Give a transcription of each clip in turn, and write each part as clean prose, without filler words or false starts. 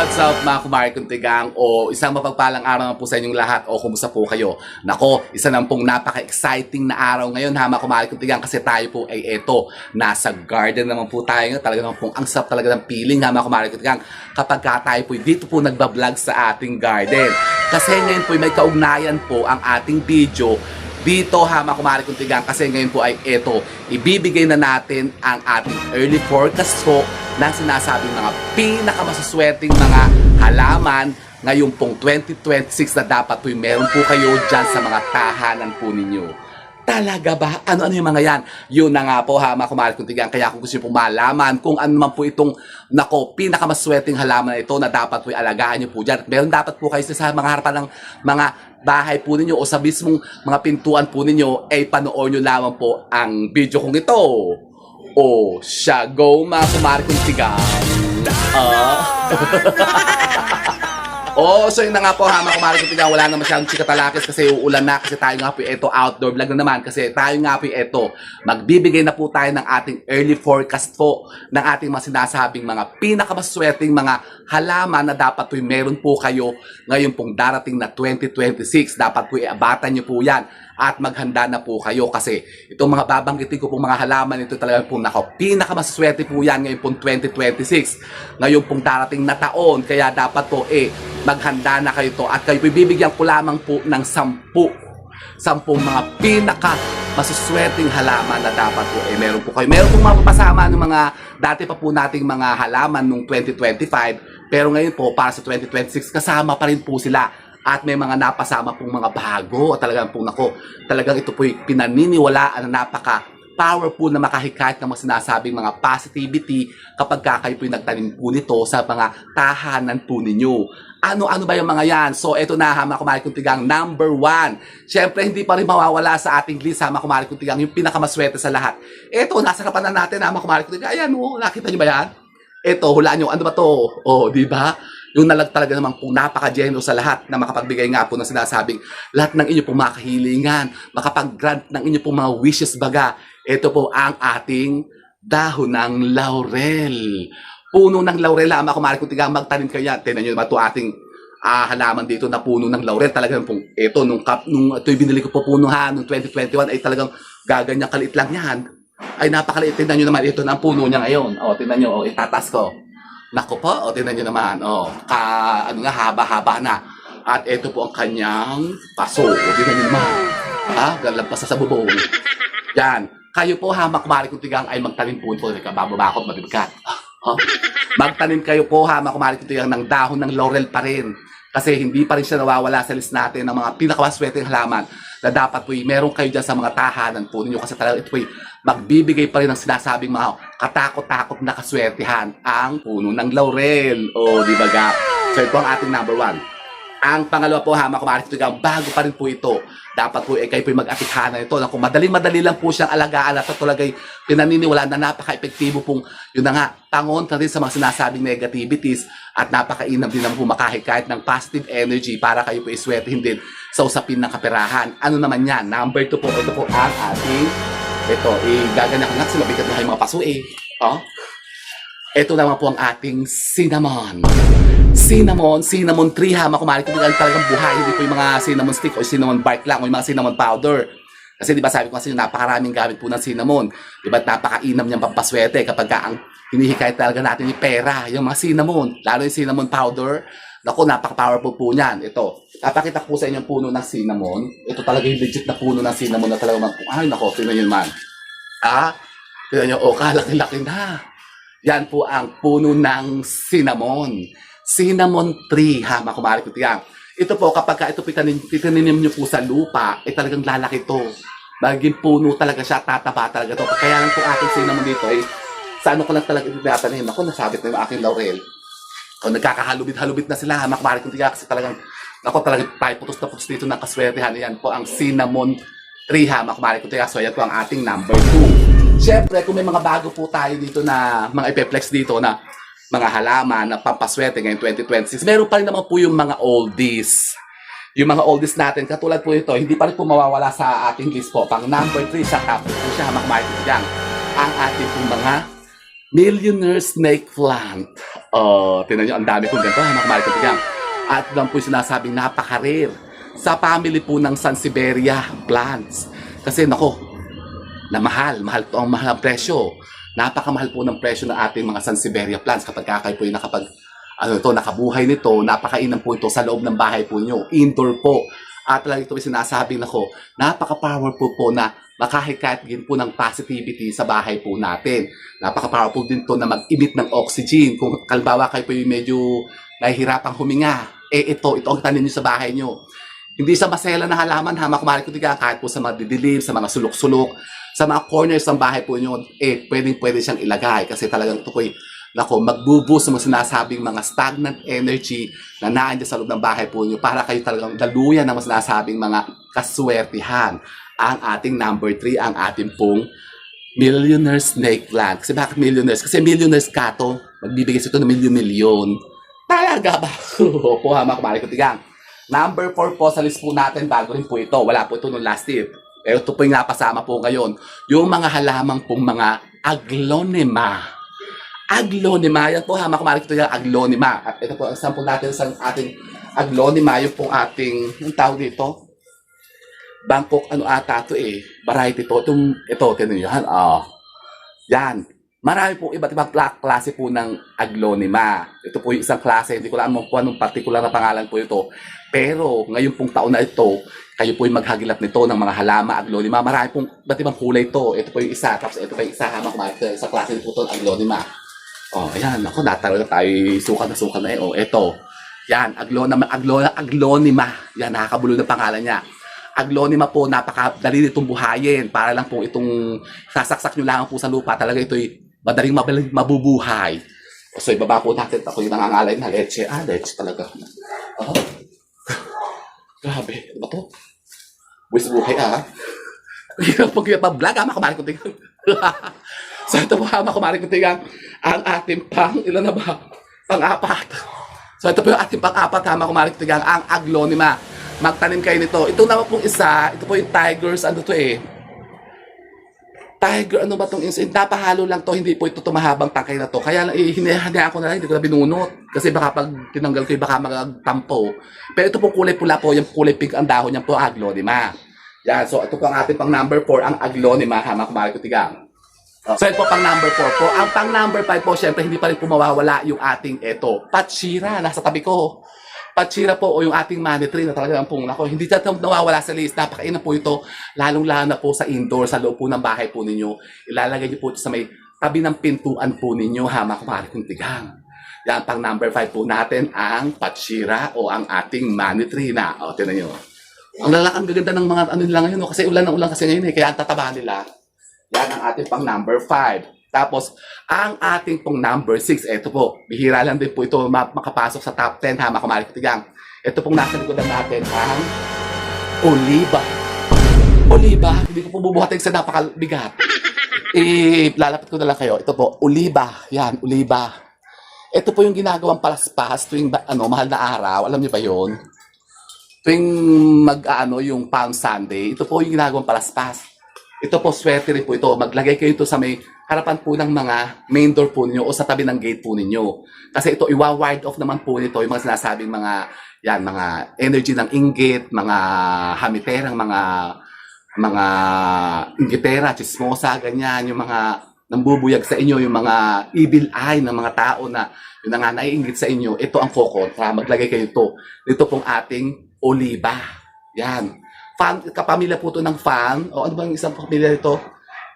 What's up mga kumari kuntigang o isang mapagpalang araw na po sa inyong lahat o kumusta po kayo? Nako, isa na pong napaka-exciting na araw ngayon ha mga kumari kuntigang kasi tayo po ay eto, nasa garden naman po tayo ngayon. Talaga naman pong ang sarap talaga ng feeling ha mga kumari kuntigang kapag tayo po dito po nagbablog sa ating garden. Kasi ngayon po may kaugnayan po ang ating video dito ha mga kumari kuntigang kasi ngayon po ay eto, ibibigay na natin ang ating early forecast po na sinasabing mga pinakamasaswerteng mga halaman ngayon pong 2026 na dapat po meron po kayo dyan sa mga tahanan po ninyo. Talaga ba? Ano yung mga yan? Yun na nga po ha mga kumari kuntigang. Kaya kung gusto nyo po malaman kung ano naman po itong pinakamaswerteng halaman na ito na dapat po alagaan nyo po dyan. Meron dapat po kayo sa mga harapan ng mga bahay po ninyo o sa mismong mga pintuan po ninyo ay panoorin nyo lamang po ang video kong ito. O siya, go mga kumari kuntigang. So yun na nga po ha mga kumari kuntigang, wala na masyadong chikatalakis kasi uulan na kasi tayo nga po ito outdoor vlog na naman kasi tayo nga po ito magbibigay na po tayo ng ating early forecast po ng ating mga sinasabing mga pinakamaswerteng mga halaman na dapat po meron po kayo ngayon pong darating na 2026. Dapat po iabatan nyo po yan at maghanda na po kayo kasi itong mga babanggitin ko pong mga halaman ito talaga po pinakamaswerte po yan ngayon pong 2026 ngayon pong darating na taon. Kaya dapat po maghanda na kayo to at kayo bibigyan ko lamang po ng 10 mga pinaka masuswerteng halaman na dapat po meron po kayo. Meron pong mapapasama ng mga dati pa po nating mga halaman nung 2025 pero ngayon po para sa 2026 kasama pa rin po sila. At may mga napasama pong mga bago. At talagang pong talagang ito po'y pinaniniwalaan na napaka-powerful na makahikayat ng mga sinasabing mga positivity kapag kayo po'y nagtanim po nito sa mga tahanan po ninyo. Ano ba yung mga yan? So, ito na ha, mga kumari kuntigang, number 1. Siyempre, hindi pa rin mawawala sa ating list ha, mga kumari kuntigang, yung pinakamaswerte sa lahat. Ito, nasa harapan na natin ha, mga kumari kuntigang. Ayan, nakita nyo ba yan? Ito, hulaan nyo, ano ba to? Di ba? Yung talaga naman po napaka-generous sa lahat na makapagbigay nga po ng sinasabing lahat ng inyo pong mga kahilingan, makapag-grant ng inyo pong mga wishes baga. Ito po ang ating dahon ng laurel. Puno ng laurel, mga kumari kuntigang, magtanim kayo yan. Tignan nyo naman ito ating halaman dito na puno ng laurel. Talagang pong ito, nung ito'y binili ko po puno ha, nung 2021 ay talagang gaganyang kaliit lang yan. Ay napakaliit. Tignan nyo naman ito na ang puno niya ngayon. Tignan nyo, itatas ko. Naku po, tingnan nyo naman, haba-haba na. At ito po ang kanyang paso. Tingnan nyo naman. Galampas sa bubong. Yan. Kayo po ha, kumari kuntigang ay magtanim po ito. Bababa ako, mabibigat. Magtanim kayo po ha, kumari kuntigang ng dahon ng laurel pa rin. Kasi hindi pa rin siya nawawala sa list natin ng mga pinakamaswerteng halaman na dapat po meron kayo dyan sa mga tahanan po ninyo. Kasi talaga ito po magbibigay pa rin ng sinasabing mga katakot-takot na kaswertihan ang puno ng laurel. Di ba ga? So ito ang ating number 1. Ang pangalawa po ha, mga kumari kuntigang, bago pa rin po ito. Dapat po kayo po mag-atikhanan ito. Kung madali-madali lang po siyang alagaan at talaga pinaniniwalaan na napaka-epektibo pong yun na nga, pangontra rin sa mga sinasabing negativities at napakainam din naman po makahikayat ng positive energy para kayo po iswertihin din sa usapin ng kaperahan. Ano naman yan? Number 2 po, ito po ang ating gaganyan ko nga kasi mabigat na kayo mga paso Ito naman po ang ating cinnamon. Cinnamon tree ha, mga kumari kuntigang talagang buhay. Hindi po yung mga cinnamon stick o cinnamon bark lang o yung mga cinnamon powder. Kasi di ba sabi ko kasi napakaraming gamit po ng cinnamon. Di ba napakainam niyang pampaswerte kapag ang hinihikayat talaga natin yung pera, yung mga cinnamon, lalo yung cinnamon powder. Naku, napaka-powerful po niyan. Ito, napakita ko po sa inyo yung puno ng cinnamon. Ito talaga yung legit na puno ng cinnamon na talaga ay nako, tingnan nyo naman. Tingnan nyo, kalaki-laki na. Yan po ang puno ng cinnamon. Cinnamon tree ha, mga kumari kuntigang. Ito po, kapag ito titanim nyo po sa lupa, talagang lalaki to. Maging puno talaga siya, tataba talaga to. Kaya lang po aking cinnamon dito sa ano ko lang talaga itatanim. Ako, nasabit na yung aking laurel. Nagkakahalubit-halubit na sila, mga kumari kuntigang, kasi talagang tayo putos na putos dito ng kaswertehan. Yan po ang cinnamon tree ha, mga kumari kuntigang. So, yan po ang ating number 2. Siyempre, kung may mga bago po tayo dito na mga ipeplex dito na mga halaman na pampaswerte ngayong 2026. Meron pa rin naman po yung mga oldies. Yung mga oldies natin, katulad po ito, hindi pa rin po mawawala sa ating list po. Pang number 3 sa top po siya, mga kumari kuntigang, ang ating po mga Millionaire Snake Plant. Tinan nyo, ang dami kong ganito, mga kumari katigang. At lang po yung sinasabing napaka-rare sa family po ng Sansevieria plants. Kasi nako, na mahal to ang mahal ang presyo. Napakamahal po ng presyo ng ating mga Sansevieria plants kapag kayo po yung nakabuhay nito, napakainam po ito sa loob ng bahay po nyo, indoor po. At talaga ito yung sinasabing nako, napaka-powerful po na makahikayat din po ng positivity sa bahay po natin. Napaka-powerful din to na mag-emit ng oxygen. Kung kalbawa kayo po yung medyo nahihirapang huminga, ito ang tanin nyo sa bahay nyo. Hindi sa masela na halaman, ha, makumari ko tiga, kahit po sa mga didilim, sa mga sulok-sulok, sa mga corners ng bahay po nyo, pwede siyang ilagay. Kasi talagang ito po magbubuso mo sinasabing mga stagnant energy na naandyan sa loob ng bahay po nyo para kayo talagang daluyan ng sinasabing mga kaswertihan. Ang ating number 3, ang ating pong Millionaire Snake Plant. Kasi bakit millionaires? Kasi millionaires ka to, magbibigay sa ito ng milyon-milyon. Talaga ba? Opo ha, mga kumari ko tigang. Number 4 po sa list po natin, bago rin po ito. Wala po ito nung last tip. Pero ito po yung napasama po ngayon. Yung mga halamang pong mga aglonema. Aglonema, yan po ha, makumarik ito yung aglonema. At ito po, ang sample natin sa ating aglonema, yung pong ating, yung tawag dito, Bangkok, ata ito variety po. Ito, tinan nyo, yan. Marami po iba't ibang klase po ng aglonema. Ito po yung isang klase, hindi ko alam kung anong particular na pangalan po ito. Pero, ngayon pong taon na ito, kayo po yung maghagilap nito ng mga halama, aglonema. Marami pong iba't ibang kulay ito. Ito po yung isa, tapos ito po yung isa, makumarik ito, isang klase po ito, aglonema. Ayan, ako, nataro na tayo, sukat na ito. Yan, aglonema. Yan, nakakabulo ng pangalan niya. Aglonema po, napakadali nitong buhayin. Para lang po itong sasaksak nyo lang po sa lupa. Talaga ito'y madaling mabubuhay. So, ibaba po natin. Ako yung nangangalay na leche. Leche talaga. Grabe. Ano to? Buwis buhay, Hirap pag-vlog, makamari ko tingnan. So, ito po, makamari ko tingnan. Ang ating ilan na ba? Pang-apat. So, ito po yung ating pang-apat, makamari ko tingnan. Ang aglonema. Magtanim kayo nito. Ito naman pong isa, ito po yung tigers, tiger, ano ba itong insect? Napahalo lang to, hindi po ito mahabang tangkay na to. Kaya hinahanda ako na lang, hindi ko na binunot. Kasi baka pag tinanggal ko, baka magtampo. Pero ito pong kulay pula po, yung kulay pink ang dahon niya po, aglonema. Yan, so ito po ang ating pang number 4, ang aglonema, makumari ko tigang. So ito po pang number 4 po. Ang pang number 5 po, syempre hindi pa rin po mawawala yung ating Patchira, nasa tabi ko. Patchira po o yung ating money tree na talagang pong hindi nawawala sa list. Napakainam po ito, lalong-lalo na po sa indoor, sa loob po ng bahay po ninyo. Ilalagay niyo po ito sa may tabi ng pintuan po ninyo, makumari kong tigang. Yan, pang number 5 po natin, ang Patchira o ang ating money tree na. Tinan nyo. Ang gaganda ng mga nila ngayon, kasi ulan na ulan kasi ngayon, kaya ang tataba nila. Yan ang ating pang number 5. Tapos, ang ating pong number 6, ito po, bihira lang din po ito makapasok sa top 10, makumari katigang. Ito pong nasa likodan natin, ang oliba. Oliba, hindi ko po bubuhatin sa napakabigat. Lalapit ko na lang kayo. Ito po, oliba. Yan, oliba. Ito po yung ginagawang palaspas tuwing mahal na araw. Alam niyo ba yun? Tuwing yung Palm Sunday, ito po yung ginagawang palaspas. Ito po, swerte rin po ito. Maglagay kayo ito sa may harapan po ng mga main door po ninyo o sa tabi ng gate po ninyo. Kasi ito, iwa-wide off naman po nito yung mga sinasabing mga energy ng inggit, mga hamiterang, mga inggitera, chismosa, ganyan, yung mga nambubuyag sa inyo, yung mga evil eye ng mga tao na yung nga naiinggit sa inyo, ito ang kokontra. Maglagay kayo ito. Ito pong ating oliba. Yan. Kapamilya po ito ng fan. O ano ba yung isang pamilya ito?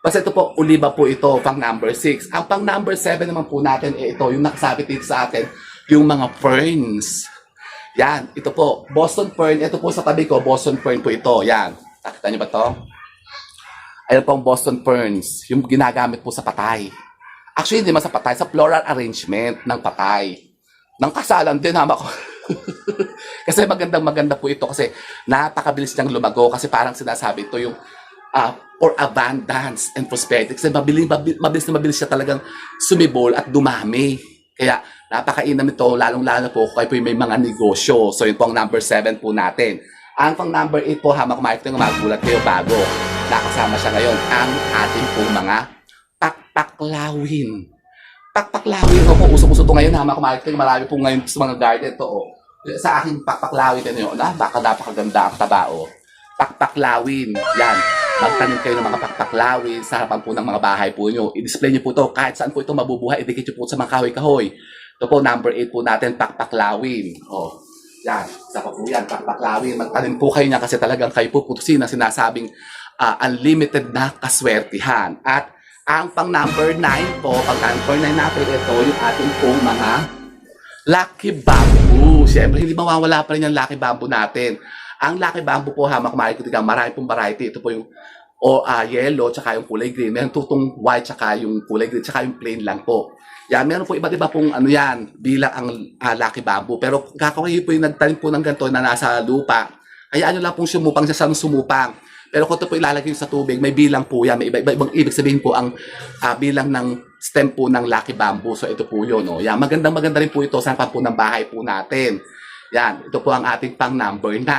Basta ito po, oliba po ito, pang number 6. Ang pang number 7 naman po natin, ito, yung nakasabit dito sa atin, yung mga ferns. Yan, ito po, Boston fern. Ito po sa tabi ko, Boston fern po ito. Yan, nakita niyo ba ito? Ayan po ang Boston ferns, yung ginagamit po sa patay. Actually, hindi man sa patay, sa floral arrangement ng patay. Ng kasalan din, ko. Kasi maganda po ito kasi napakabilis niyang lumago kasi parang sinasabi ito yung for abundance and prosperity. Kasi mabilis siya talagang sumibol at dumami. Kaya napakainam ito, lalong-lalo po kayo po may mga negosyo. So yun po ang number 7 po natin. Ang pang number 8 po, makumarik ito, magulat kayo bago nakasama siya ngayon, ang ating pong mga pakpaklawin. Pakpaklawin. Opo, usok-usok to ngayon ha, mga kumarikting. Marami po ngayon sa mga garden to. Oh. Sa aking pakpaklawin, ano yun? Baka napakaganda ang taba. Oh. Pakpaklawin. Yan. Magtanim kayo ng mga pakpaklawin sa harapan po ng mga bahay po nyo. I-display nyo po to. Kahit saan po ito mabubuhay, idikit nyo po sa mga kahoy-kahoy. Ito po, number 8 po natin, pakpaklawin. Oh. Yan. Isa pa po yan, pakpaklawin. Magtanim po kayo niya kasi talagang kayo po putusin na sinasabing unlimited na kaswertihan. At ang pang number 9 po, pang number 9 natin, ito yung ating pong mga Lucky Bamboo. Siyempre, hindi mawawala pa rin yung Lucky Bamboo natin. Ang Lucky Bamboo po, ha, makumari ko, marami pong variety. Ito po yung yellow, tsaka yung kulay green. Meron tutong white, tsaka yung kulay green, tsaka yung plain lang po. Yan, meron po iba't iba pong ano yan, bilang ang Lucky Bamboo. Pero kakawin po yung nagtanim po ng ganito na nasa lupa. Hayaan nyo lang pong sumupang siya sa sumupang. Pero kung ito po ilalagay sa tubig, may bilang po yan. May iba-ibang ibig sabihin po ang bilang ng stem po ng Lucky Bamboo. So ito po yun. Oh. Yan, maganda rin po ito sa harapan po ng bahay po natin. Yan, ito po ang ating pang number 9.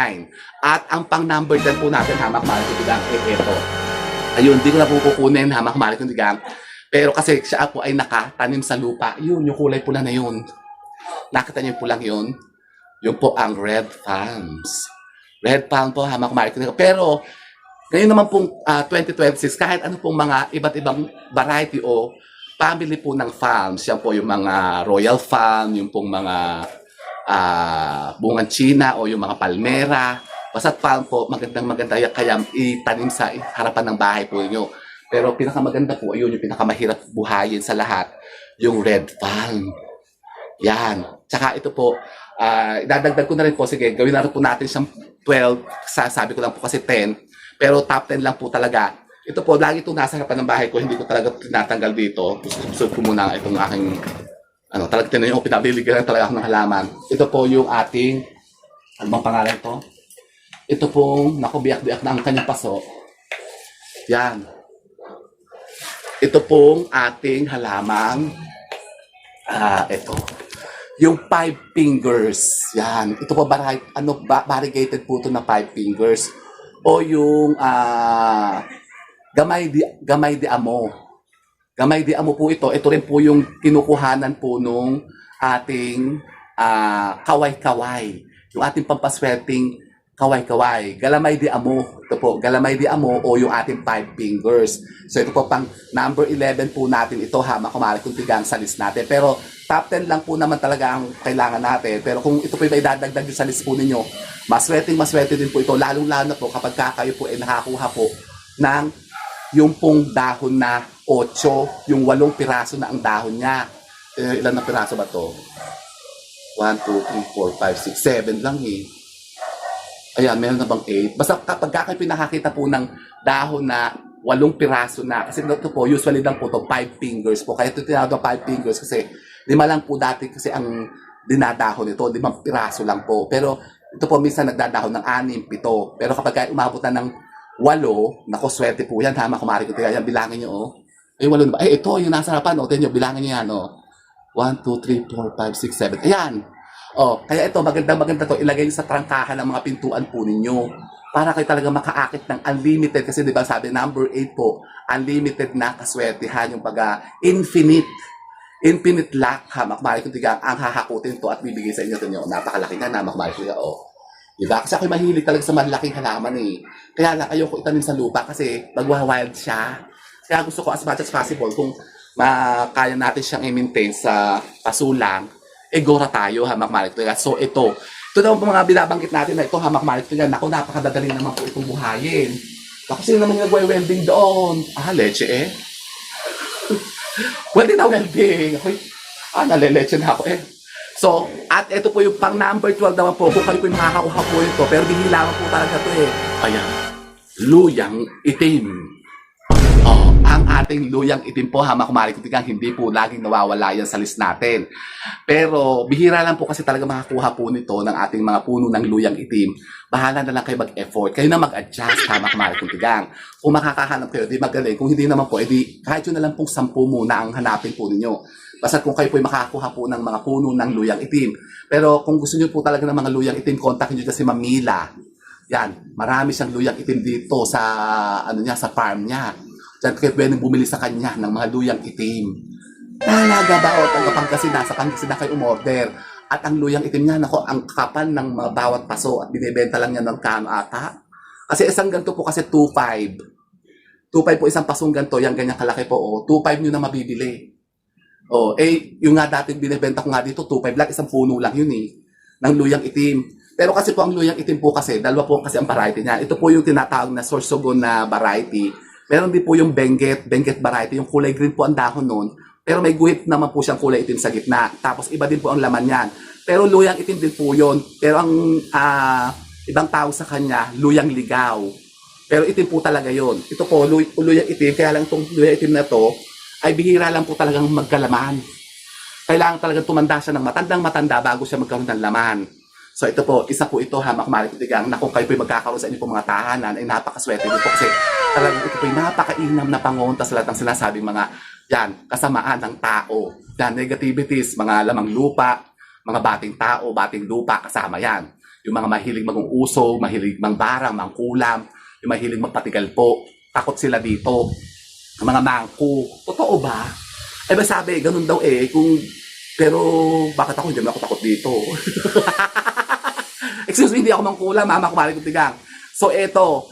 At ang pang number 10 po natin, hamak malik tigang, ito. Ayun, hindi ko na po kukunin, hamak malik tigang. Pero kasi siya po ay nakatanim sa lupa. Yun, yung kulay pula na yun. Nakita niyo po lang yun. Yun po ang red palms. Red palm po, hamak malik tigang. Pero, ngayon naman pong 2026, kahit ano pong mga iba't ibang variety o family po ng farms, yan po yung mga royal farm, yung pong mga bungang China o yung mga palmera. Basta't farm po, maganda kaya itanim sa harapan ng bahay po niyo. Pero pinakamaganda po, ayun yung pinakamahirap buhayin sa lahat, yung red palm. Yan. Tsaka ito po, idadagdag ko na rin po, sige, gawin na rin po natin siyang 12, sabi ko lang po kasi 10. Pero top 10 lang po talaga. Ito po, lagi itong nasa harapan ng bahay ko. Hindi ko talaga tinatanggal dito. Gusto ko muna itong aking, talaga tinayin ko, pinabiligan talaga ako ng halaman. Ito po yung ating, ano bang pangalan ito? Ito pong, nakubiyak-biyak na ang kanyang paso. Yan. Ito pong ating halamang, ito. Yung 5 fingers. Yan. Ito po, variegated po ito na 5 fingers. O yung gamay di amo. Gamay di amo po ito. Ito rin po yung kinukuhanan po nung ating kaway-kaway. Yung ating pampaswerteng kaway-kaway. Galamay di amo. Ito po, galamay di amo o yung ating 5 fingers. So ito po pang number 11 po natin ito ha, makumari kung tigang sa list natin. Pero top 10 lang po naman talaga ang kailangan natin. Pero kung ito po yung idadagdag sa list po ninyo, maswerte din po ito. Lalong-lalo na po kapag kayo po ay nakakuha po ng yung pong dahon na 8, yung 8 piraso na ang dahon niya. Ilan na piraso ba to? 1, 2, 3, 4, 5, 6, 7 lang eh. Ayan, meron na bang 8? Basta kapag kayo pinakakita po ng dahon na 8 piraso na, kasi ito po, usually lang po ito, 5 fingers po. Kaya ito tinawag 5 fingers kasi 5 lang po dati kasi ang dinadahon ito, 5 piraso lang po. Pero ito po minsan nagdadahon ng 6, 7. Pero kapag kayo umabot na ng 8, naku, swerte po yan, hama kumari ko. Yan, bilangin nyo, oh. Ay, 8 na ba? Ito, yung nasa harapan, oh. Tignan nyo, bilangin nyo yan, oh. 1, 2, 3, 4, 5, 6, 7. Ayan. Oh, kaya ito, maganda to. Ilagay nyo sa trangkahan ng mga pintuan po ninyo. Para kayo talaga makaakit ng unlimited. Kasi di ba sabi, number 8 po, unlimited na kaswertihan. Yung infinite luck, ha, makmari ko tigang ang hahakutin to at bibigay sa inyo ito nyo. Napakalaki nga na, makmari ko tigang, oh. Diba? Kasi ako'y mahilig talaga sa malaking halaman eh. Kaya lang, ayoko itanim sa lupa kasi magwa-wild siya. Kaya gusto ko as much as possible kung kaya natin siyang i-maintain sa pasulang, gora tayo, hamak malik talaga. So ito naman po mga binabanggit natin na ito, hamak malik talaga. Naku, napakadadali naman po itong buhayin. Naku, sino naman yung nagwe-welding doon? Leche eh. Well, na welding. Ako'y, naleleche na ako eh. So, at ito po yung pang number 12 naman po. Kung kayo po yung makakakuha po ito, pero binihilangan po talaga ito eh. Ayan, luyang itim. Ang ating luyang itim po, hamak kumari kutigang, hindi po laging nawawala yan sa list natin. Pero bihira lang po kasi talaga makakuha po nito ng ating mga puno ng luyang itim. Bahala na lang kayo mag-effort. Kayo na mag-adjust, hamak kumari kutigang. Kung makakahanap kayo, di magaling. Kung hindi naman po, edi kahit yun na lang pong 10 muna ang hanapin po ninyo. Basta kung kayo po makakuha po ng mga puno ng luyang itim. Pero kung gusto niyo po talaga ng mga luyang itim, kontakin niyo si Mamila. Yan, marami siyang luyang itim dito sa sa farm niya. Diyan kayo pwedeng bumili sa kanya ng mga luyang itim. Talaga ba? O taga Pangasinan, sa Pangasinan kayo umorder. At ang luyang itim niya, nako, ang kapal ng mga bawat paso at binibenta lang niya ng kano ata. Kasi isang ganito po kasi 2.5. 2.5 po isang pasong ganito, yan ganyan kalaki po. O, 2.5 nyo na mabibili. O, yung nga dati binibenta ko nga dito, 2.5 lang, isang puno lang yun eh. Ng luyang itim. Pero kasi po ang luyang itim po kasi, dalawa po kasi ang variety niya. Ito po yung tinatawag na sorsogon na variety. Meron din po yung Benguet variety. Yung kulay green po ang dahon nun. Pero may guhit naman po siyang kulay itim sa gitna. Tapos iba din po ang laman niyan. Pero luyang itim din po yun. Pero ang ibang tawag sa kanya, luyang ligaw. Pero itim po talaga yon. Ito po, luyang itim. Kaya lang itong luyang itim na to, ay bihira lang po talagang magkalaman. Kailangan talagang tumanda siya ng matandang-matanda bago siya magkaroon ng laman. So ito po, isa po ito, hamak marikutigang, na kung kayo po magkakaroon sa inyo po mga tahanan, ay napakaswerte po kasi talagang ito po napakainam na pangonta sa lahat ng sinasabing mga yan, kasamaan ng tao. Yan, negativities, mga lamang lupa, mga bating tao, bating lupa, kasama yan. Yung mga mahilig mag-uusog, mahilig mangbarang, mangkulam, yung mahilig magpatigal po, takot sila dito. Ang mga mangku, totoo ba? Eh ba sabi, ganun daw eh, pero bakit ako, hindi naman ako takot dito. Excuse me, hindi ako mangkulam, mama ko marikutigang. So eto,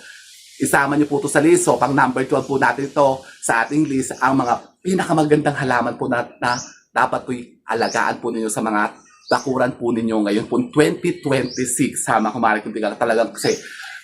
isama niyo po ito sa list. So pang number 12 po natin ito sa ating list, ang mga pinakamagandang halaman po na dapat po alagaan po ninyo sa mga bakuran po ninyo ngayon po 2026. Sama ko marikutigang talagang kasi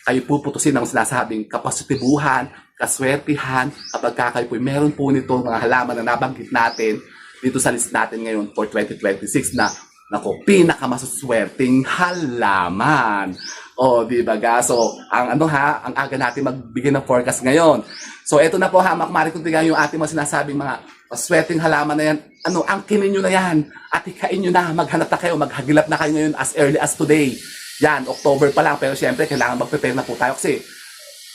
kayo puputusin ng sinasabing kapasitibuhan, kaswertihan, kapag kayo po meron po nito mga halaman na nabanggit natin dito sa list natin ngayon for 2026 na nako, pinakamasaswerteng halaman. O, di ba ga? So, ang ang aga natin magbigay ng forecast ngayon. So, eto na po ha, makmarikutigang yung ating mga sinasabing mga maswerteng halaman na yan. Angkinin nyo na yan. At hikain nyo na, maghanap na kayo, maghagilap na kayo ngayon as early as today. Yan, October pa lang, pero syempre, kailangan mag-prepare na po tayo kasi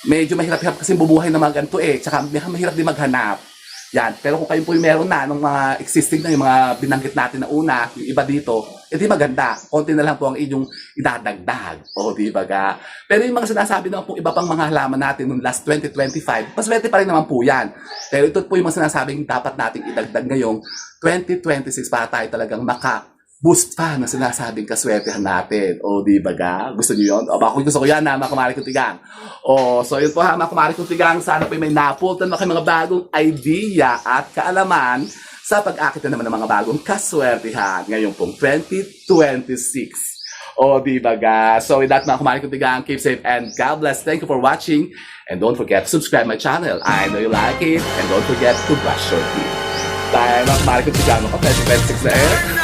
medyo mahirap-hirap kasi bubuhay na mga ganito eh. Tsaka mahirap din maghanap. Yan. Pero kung kayo po yung meron na ng mga existing na yung mga binanggit natin na una, yung iba dito, di maganda. Konti na lang po ang inyong idadagdag. O, di ba ga? Pero yung mga sinasabi naman po iba pang mga halaman natin noong last 2025, maswerte pa rin naman po yan. Pero ito po yung mga sinasabing dapat nating idagdag ngayong 2026 para tayo talagang boost pa na sinasabing kaswertehan natin. O, di ba ga? Gusto niyo yun? O, baka gusto ko yan na makumari kong tigang. O, so yun po ha, makumari kong tigang. Sana po may napultan na kayo mga bagong idea at kaalaman sa pag-akit na naman ng mga bagong kaswertehan ngayong pong 2026. O, di ba ga? So with that, mga kumari kong tigang, keep safe and God bless. Thank you for watching. And don't forget to subscribe my channel. I know you like it. And don't forget to brush your teeth. Tayo mga kumari kong tigang, 2026 na eh.